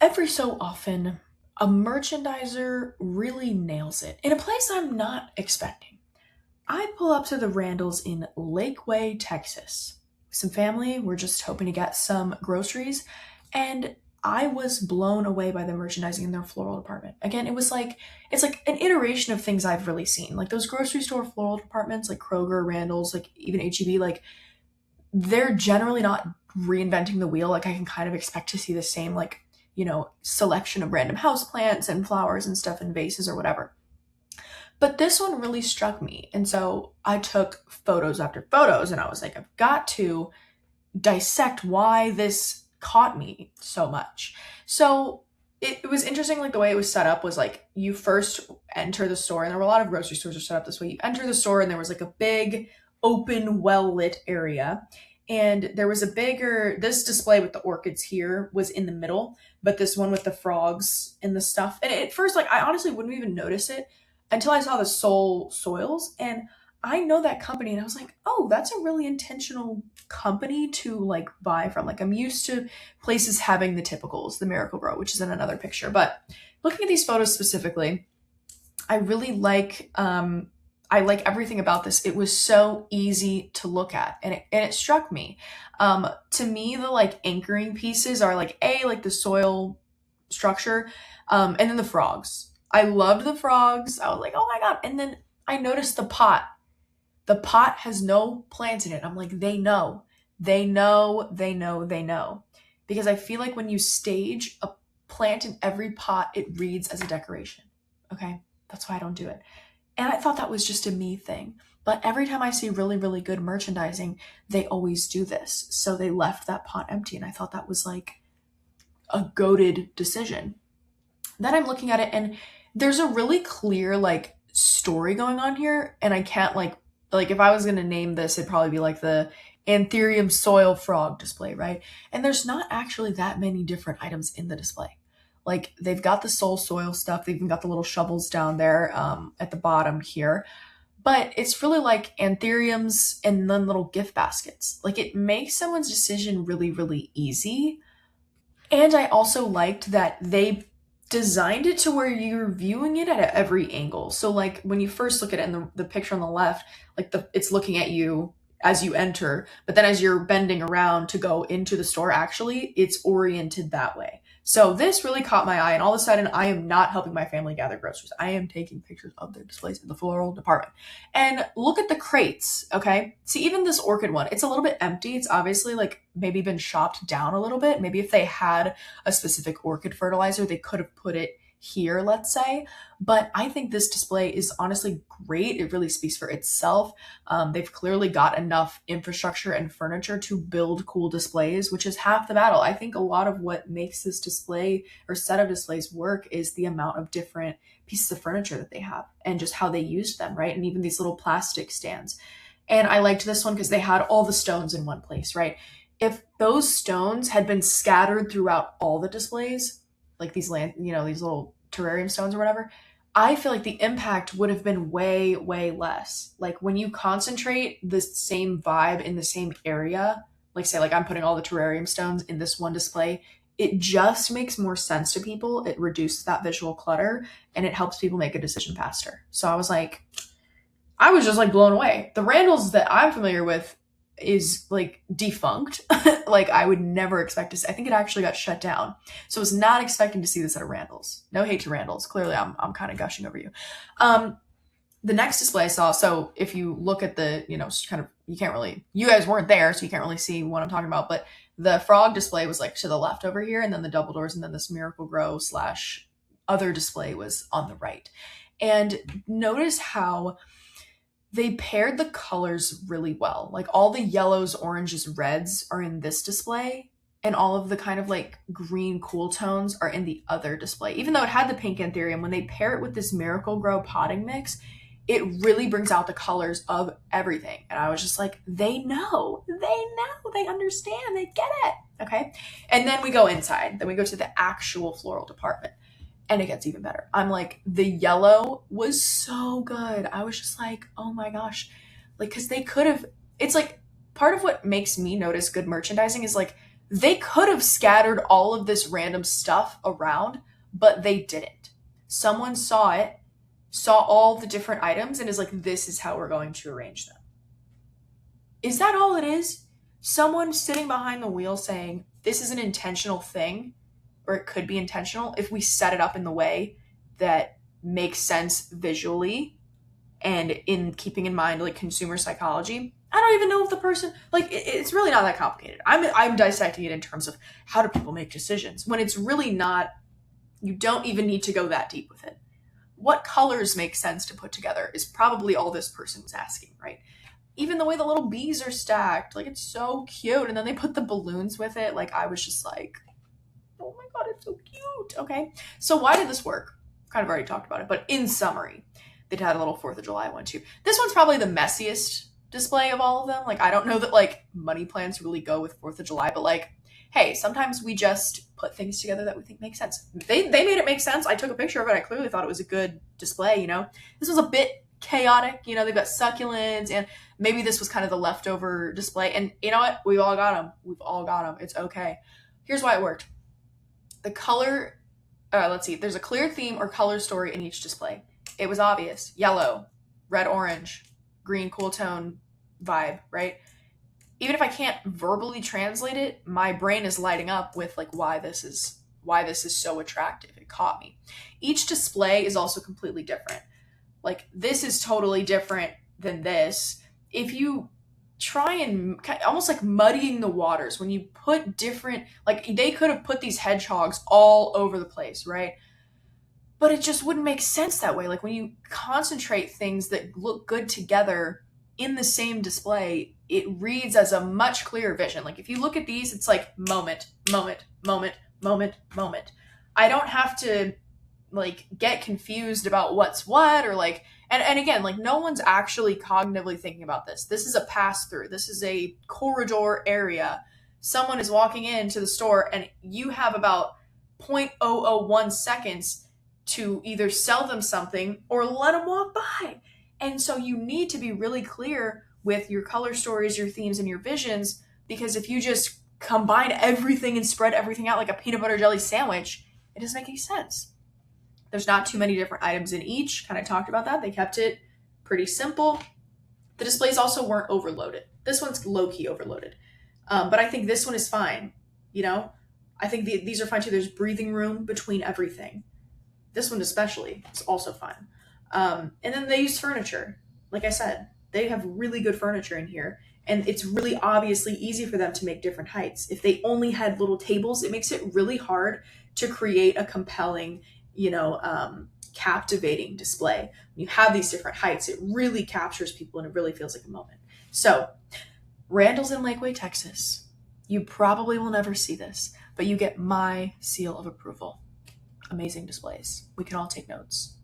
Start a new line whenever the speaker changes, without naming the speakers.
Every so often, a merchandiser really nails it in a place I'm not expecting. I pull up to the Randalls in Lakeway, Texas. Some family, we're just hoping to get some groceries, and I was blown away by the merchandising in their floral department. Again, it's like an iteration of things I've really seen. Like those grocery store floral departments, like Kroger, Randall's, like even HEB, like they're generally not reinventing the wheel. Like I can kind of expect to see the same selection of random house plants and flowers and stuff in vases or whatever. But this one really struck me. And so I took photos after photos and I was like, I've got to dissect why this caught me so much. So it was interesting, like the way it was set up was like you first enter the store, and there were a lot of grocery stores are set up this way. You enter the store and there was like a big open, well lit area. And there was this display with the orchids here was in the middle, but this one with the frogs and the stuff. And at first, like I honestly wouldn't even notice it until I saw the Soul Soils. And I know that company and I was like, oh, that's a really intentional company to like buy from. Like I'm used to places having the typicals, the Miracle Grow, which is in another picture. But looking at these photos specifically, I really I like everything about this. It was so easy to look at, and it struck me. To me, the like anchoring pieces are like the soil structure, and then the frogs. I loved the frogs. I was like, oh my god! And then I noticed the pot. The pot has no plants in it. I'm like, they know, they know, because I feel like when you stage a plant in every pot, it reads as a decoration. Okay, that's why I don't do it. And I thought that was just a me thing. But every time I see really, really good merchandising, they always do this. So they left that pot empty. And I thought that was like a goated decision. Then I'm looking at it and there's a really clear like story going on here. And I can't like if I was going to name this, it'd probably be like the Anthurium soil frog display, right? And there's not actually that many different items in the display. Like they've got the soul soil stuff. They've even got the little shovels down there at the bottom here. But it's really like anthuriums and then little gift baskets. Like it makes someone's decision really, really easy. And I also liked that they designed it to where you're viewing it at every angle. So like when you first look at it in the picture on the left, like it's looking at you as you enter, but then as you're bending around to go into the store, actually, it's oriented that way. So this really caught my eye, and all of a sudden, I am not helping my family gather groceries. I am taking pictures of their displays in the floral department. And look at the crates, okay? See, even this orchid one, it's a little bit empty. It's obviously like maybe been chopped down a little bit. Maybe if they had a specific orchid fertilizer, they could have put it here, let's say. But I think this display is honestly great. It really speaks for itself. They've clearly got enough infrastructure and furniture to build cool displays, which is half the battle. I think a lot of what makes this display or set of displays work is the amount of different pieces of furniture that they have and just how they used them, right? And even these little plastic stands. And I liked this one because they had all the stones in one place, right? If those stones had been scattered throughout all the displays, like these these little terrarium stones or whatever, I feel like the impact would have been way, way less. Like when you concentrate the same vibe in the same area, like say like I'm putting all the terrarium stones in this one display, it just makes more sense to people. It reduces that visual clutter and it helps people make a decision faster. So I was just like blown away. The Randalls that I'm familiar with is like defunct. Like I would never expect to see. I think it actually got shut down. So I was not expecting to see this at a Randall's. No hate to Randall's. Clearly I'm kind of gushing over you. The next display I saw, so if you look at the, kind of, you guys weren't there, so you can't really see what I'm talking about, but the frog display was like to the left over here, and then the double doors, and then this Miracle Grow / other display was on the right. And notice how they paired the colors really well. Like all the yellows, oranges, reds are in this display, and all of the kind of like green cool tones are in the other display. Even though it had the pink anthurium, when they pair it with this Miracle Grow potting mix, it really brings out the colors of everything. And I was just like, they know, they understand, they get it. Okay. And then we go inside. Then we go to the actual floral department. And it gets even better. I'm like, the yellow was so good. I was just like, oh my gosh. Like, because they could have, it's like part of what makes me notice good merchandising is like They could have scattered all of this random stuff around, but they didn't. Someone saw it, saw all the different items, and is like, this is how we're going to arrange them. Is that all it is? Someone sitting behind the wheel saying, this is an intentional thing, or it could be intentional if we set it up in the way that makes sense visually and in keeping in mind like consumer psychology. I don't even know if the person it's really not that complicated. I'm dissecting it in terms of how do people make decisions when it's really not. You don't even need to go that deep with it. What colors make sense to put together is probably all this person was asking, right? Even the way the little bees are stacked, like it's so cute. And then they put the balloons with it. Like I was just like, oh my God, it's so cute. Okay. So why did this work? Kind of already talked about it, but in summary, they had a little 4th of July one too. This one's probably the messiest display of all of them. Like, I don't know that like money plants really go with 4th of July, but like, hey, sometimes we just put things together that we think make sense. They made it make sense. I took a picture of it. I clearly thought it was a good display, you know? This was a bit chaotic, you know, they've got succulents and maybe this was kind of the leftover display. And you know what? We've all got them. We've all got them. It's okay. Here's why it worked. The color, let's see, there's a clear theme or color story in each display. It was obvious. Yellow, red, orange, green, cool tone vibe, right? Even if I can't verbally translate it, my brain is lighting up with like why this is so attractive. It caught me. Each display is also completely different. Like this is totally different than this. If you try and almost like muddying the waters when you put different, like they could have put these hedgehogs all over the place, right? But it just wouldn't make sense that way. Like when you concentrate things that look good together in the same display, it reads as a much clearer vision. Like if you look at these, it's like moment, moment, moment, moment, moment. I don't have to like get confused about what's what or like, and again, like no one's actually cognitively thinking about this. This is a pass through. This is a corridor area. Someone is walking into the store and you have about 0.001 seconds to either sell them something or let them walk by. And so you need to be really clear with your color stories, your themes, and your visions, because if you just combine everything and spread everything out like a peanut butter jelly sandwich, it doesn't make any sense. There's not too many different items in each. Kind of talked about that. They kept it pretty simple. The displays also weren't overloaded. This one's low-key overloaded. But I think this one is fine. You know, I think these are fine too. There's breathing room between everything. This one especially is also fine. And then they use furniture. Like I said, they have really good furniture in here. And it's really obviously easy for them to make different heights. If they only had little tables, it makes it really hard to create a compelling, captivating display. When you have these different heights, it really captures people and it really feels like a moment. So, Randalls in Lakeway, Texas. You probably will never see this, but you get my seal of approval. Amazing displays. We can all take notes.